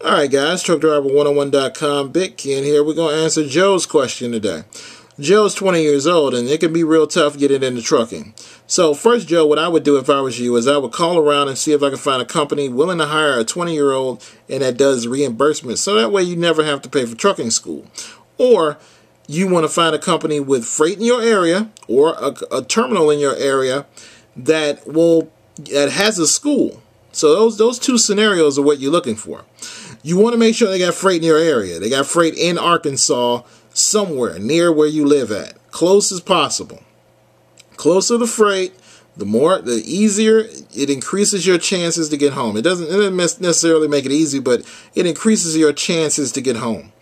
Alright guys, TruckDriver101.com, Big Ken here. We're going to answer Joe's question today. Joe's 20 years old and it can be real tough getting into trucking. So first, Joe, what I would do if I was you is I would call around and see if I could find a company willing to hire a 20-year-old and that does reimbursement, so that way you never have to pay for trucking school. Or you want to find a company with freight in your area or a terminal in your area that has a school. So those two scenarios are what you're looking for. You want to make sure they got freight in your area. They got freight in Arkansas, somewhere near where you live at, close as possible. Closer the freight, the easier it increases your chances to get home. It doesn't necessarily make it easy, but it increases your chances to get home,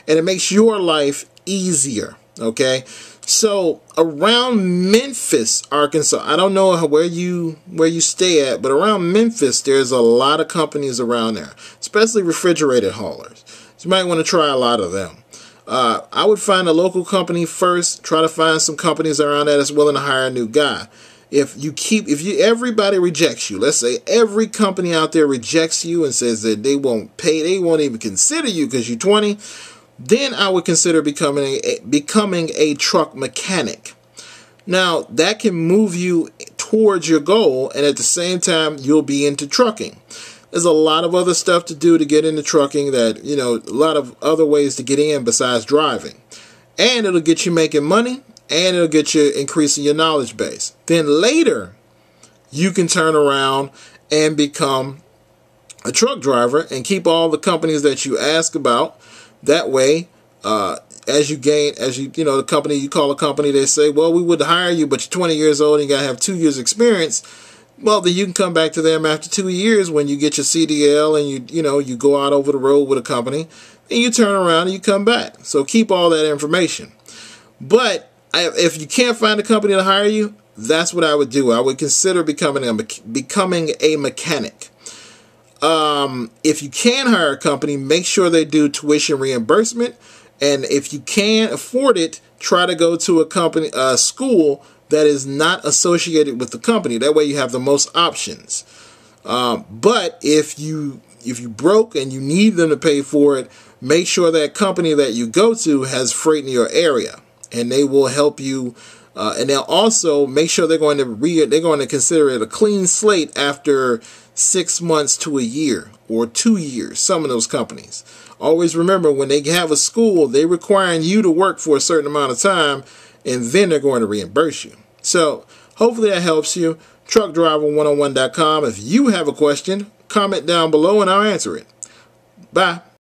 and it makes your life easier. Okay, so around Memphis, Arkansas, I don't know where you stay at, but around Memphis, there's a lot of companies around there, especially refrigerated haulers. So you might want to try a lot of them. I would find a local company first. Try to find some companies around that that's willing to hire a new guy. If everybody rejects you, let's say every company out there rejects you and says that they won't pay, they won't even consider you because you're 20. Then I would consider becoming a truck mechanic. Now, that can move you towards your goal, and at the same time, you'll be into trucking. There's a lot of other stuff to do to get into trucking that, a lot of other ways to get in besides driving. And it'll get you making money, and it'll get you increasing your knowledge base. Then later, you can turn around and become a truck driver and keep all the companies that you ask about. That way, the company, you call a company, they say, well, we would hire you, but you're 20 years old and you got to have 2 years experience. Well, then you can come back to them after 2 years when you get your CDL and you go out over the road with a company, and you turn around and you come back. So keep all that information. But if you can't find a company to hire you, that's what I would do. I would consider becoming a mechanic. If you can hire a company, make sure they do tuition reimbursement. And if you can't afford it, try to go to a school that is not associated with the company. That way you have the most options. But if you broke and you need them to pay for it, make sure that company that you go to has freight in your area, and they will help you. And they'll also make sure they're going to consider it a clean slate after 6 months to a year or 2 years. Some of those companies. Always remember, when they have a school, they're requiring you to work for a certain amount of time, and then they're going to reimburse you. So hopefully that helps you. TruckDriver101.com. If you have a question, comment down below and I'll answer it. Bye.